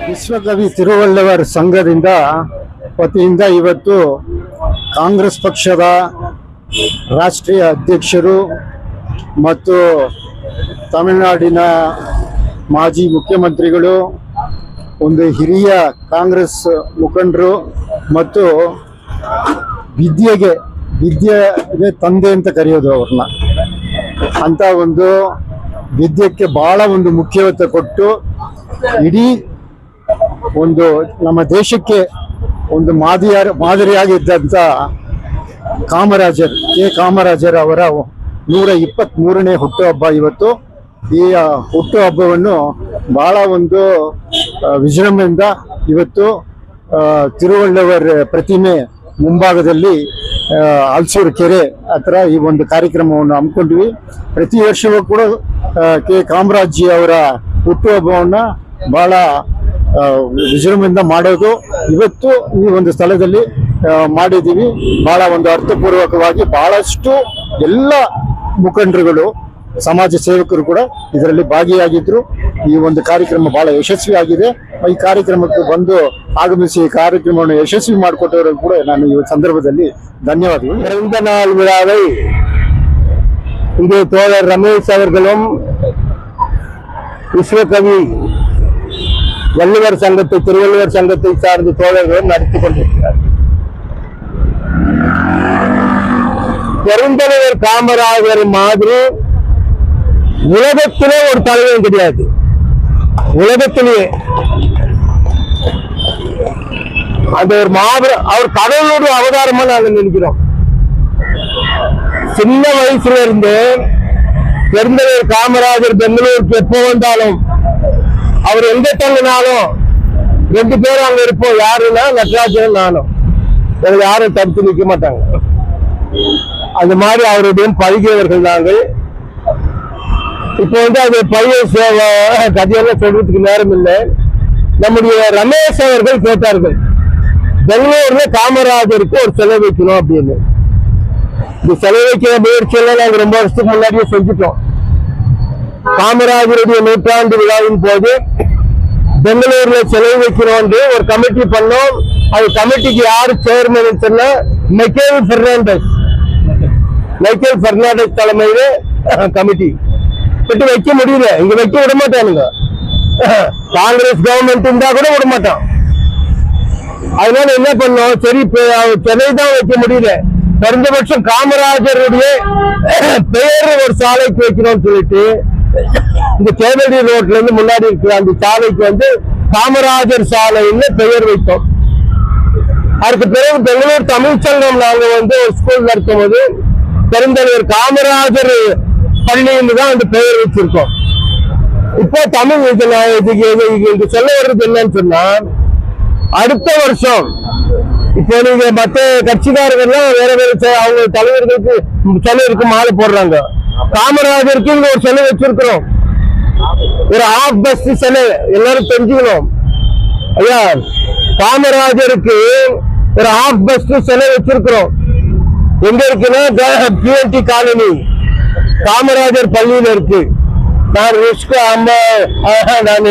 ವಿಶ್ವಕವಿ ತಿರುವಳ್ಳುವರ್ ಸಂಘದಿಂದ ವತಿಯಿಂದ ಇವತ್ತು ಕಾಂಗ್ರೆಸ್ ಪಕ್ಷದ ರಾಷ್ಟ್ರೀಯ ಅಧ್ಯಕ್ಷರು ಮತ್ತು ತಮಿಳುನಾಡಿನ ಮಾಜಿ ಮುಖ್ಯಮಂತ್ರಿಗಳು, ಒಂದು ಹಿರಿಯ ಕಾಂಗ್ರೆಸ್ ಮುಖಂಡರು ಮತ್ತು ವಿದ್ಯೆಗೆ ತಂದೆ ಅಂತ ಕರೆಯೋದು ಅವ್ರನ್ನ, ಅಂತ ಒಂದು ವಿದ್ಯೆಗೆ ಬಹಳ ಒಂದು ಮುಖ್ಯತೆ ಕೊಟ್ಟು ಇಡೀ ಒಂದು ನಮ್ಮ ದೇಶಕ್ಕೆ ಒಂದು ಮಾದರಿಯಾಗಿದ್ದಂಥ ಕಾಮರಾಜರ್ ಅವರ 123ನೇ ಹುಟ್ಟುಹಬ್ಬ ಇವತ್ತು. ಈ ಹುಟ್ಟುಹಬ್ಬವನ್ನು ಬಹಳ ಒಂದು ವಿಜೃಂಭಣೆಯಿಂದ ಇವತ್ತು ತಿರುವಳ್ಳುವರ್ ಪ್ರತಿಮೆ ಮುಂಭಾಗದಲ್ಲಿ ಹಲಸೂರು ಕೆರೆ ಹತ್ರ ಈ ಒಂದು ಕಾರ್ಯಕ್ರಮವನ್ನು ಹಮ್ಮಿಕೊಂಡ್ವಿ. ಪ್ರತಿ ವರ್ಷವೂ ಕೂಡ ಕಾಮರಾಜ್ ಅವರ ಹುಟ್ಟುಹಬ್ಬವನ್ನು ಬಹಳ ವಿಜೃಂಭಣೆಯಿಂದ ಮಾಡೋದು. ಇವತ್ತು ಈ ಒಂದು ಸ್ಥಳದಲ್ಲಿ ಮಾಡಿದ್ದೀವಿ. ಬಹಳ ಒಂದು ಅರ್ಥಪೂರ್ವಕವಾಗಿ ಬಹಳಷ್ಟು ಎಲ್ಲ ಮುಖಂಡರುಗಳು, ಸಮಾಜ ಸೇವಕರು ಕೂಡ ಇದರಲ್ಲಿ ಭಾಗಿಯಾಗಿದ್ರು. ಈ ಒಂದು ಕಾರ್ಯಕ್ರಮ ಬಹಳ ಯಶಸ್ವಿಯಾಗಿದೆ. ಈ ಕಾರ್ಯಕ್ರಮಕ್ಕೆ ಬಂದು ಆಗಮಿಸಿ ಈ ಕಾರ್ಯಕ್ರಮವನ್ನು ಯಶಸ್ವಿ ಮಾಡಿಕೊಟ್ಟವರಿಗೆ ಕೂಡ ನಾನು ಈ ಸಂದರ್ಭದಲ್ಲಿ ಧನ್ಯವಾದಗಳು. பிறந்த நாள் விழாவை இங்கே தோழர் ரமேஷ் அவர்களும் விஸ்வகவி திருவள்ளுவர் சங்கத்தை சார்ந்த தோழர்களும் நடத்தி கொண்டிருக்கிறார். பெருந்தலைவர் காமராஜர் மாதிரி உலகத்திலே ஒரு தலைவன் கிடையாது. உலகத்திலேயே அந்த ஒரு மாபெரும் அவர் கடவுளோட அவதாரமா நாங்கள் நினைக்கிறோம். சின்ன வயசுல இருந்து பெருந்தலைவர் காமராஜர் பெங்களூருக்கு எப்போ வந்தாலும், அவர் எங்க தங்கினாலும் 2 பேரும் அங்க இருப்போம். யாருன்னா நடராஜன், நானும். எங்களை யாரும் தடுத்து நிற்க மாட்டாங்க. அந்த மாதிரி அவருடைய பழகியவர்கள் நாங்கள். இப்போ வந்து அது பழைய கதையெல்லாம் சொல்றதுக்கு நேரம் இல்லை. நம்முடைய ரமேஷ் அவர்கள் கேட்டார்கள், பெங்களூர்ல காமராஜருக்கு ஒரு சிலை வைக்கணும் அப்படின்னு. இந்த சிலை வைக்கிற முயற்சியெல்லாம் நாங்கள் ரொம்ப வருஷத்துக்கு முன்னாடியே செஞ்சுட்டோம். காமராஜருடைய 100ஆண்டு விழாவின் போது பெங்களூர்ல சிலை வைக்கிறோம் ஒரு கமிட்டி பண்ணோம். அது கமிட்டிக்கு யாரு சேர்மன் சொன்னா மைக்கேல் பெர்னாண்டஸ் தலைமையில கமிட்டி விட்டு வைக்க முடியல. இங்க வைக்க விட மாட்டானுங்க. காங்கிரஸ் கவர்மெண்ட் இருந்தா கூட விட மாட்டான். அதனால என்ன பண்ணோம், சரி சென்னை தான் வைக்க முடியல, குறைந்தபட்சம் காமராஜருடைய பெயர் ஒரு சாலைக்கு வைக்கணும்னு சொல்லிட்டு இந்த கேவடி ரோட்ல இருந்து முன்னாடி இருக்கிற அந்த சாலைக்கு வந்து காமராஜர் சாலைன்னு பெயர் வைத்தோம். அதுக்கு பிறகு பெங்களூர் தமிழ்ச்சங்கம் நாங்க வந்து ஒரு ஸ்கூல் நடத்தும் போது பெருந்தலைவர் காமராஜர் பள்ளின்னு தான் அந்த பெயர் வச்சிருக்கோம். இப்போ தமிழ் இதுக்கு சொல்ல வர்றது என்னன்னு சொன்னா, அடுத்த வருஷம் இப்போ நீங்க மற்ற கட்சிக்காரர்கள்லாம் வேற அவங்க தலைவர்களுக்கு சிலைக்கு மாலை போடுறாங்க. காமராஜருக்கு இங்க ஒரு சிலை வச்சிருக்கிறோம், ஒரு ஹாஃப் பஸ் சிலை. எல்லாரும் தெரிஞ்சுக்கணும் ஐயா, காமராஜருக்கு ஒரு ஹாஃப் பஸ் சிலை வச்சிருக்கிறோம். எங்க இருக்குன்னா பிஎன்டி காலனி காமராஜர் பள்ளியில இருக்கு. நான்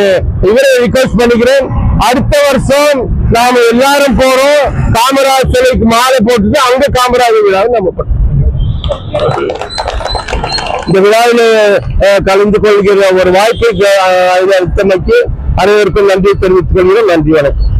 இவரை ரிக்வெஸ்ட் பண்ணிக்கிறேன், அடுத்த வருஷம் நாம எல்லாரும் போறோம், காமராஜ் சிலைக்கு மாலை போட்டுட்டு அங்க காமராஜர் விழாவை நம்ம பண்ணோம். இந்த விழாவில் கலந்து கொள்கிற ஒரு வாய்ப்பை அளித்தமைக்கு அனைவருக்கும் நன்றி தெரிவித்துக் கொள்கிறோம். நன்றி, வணக்கம்.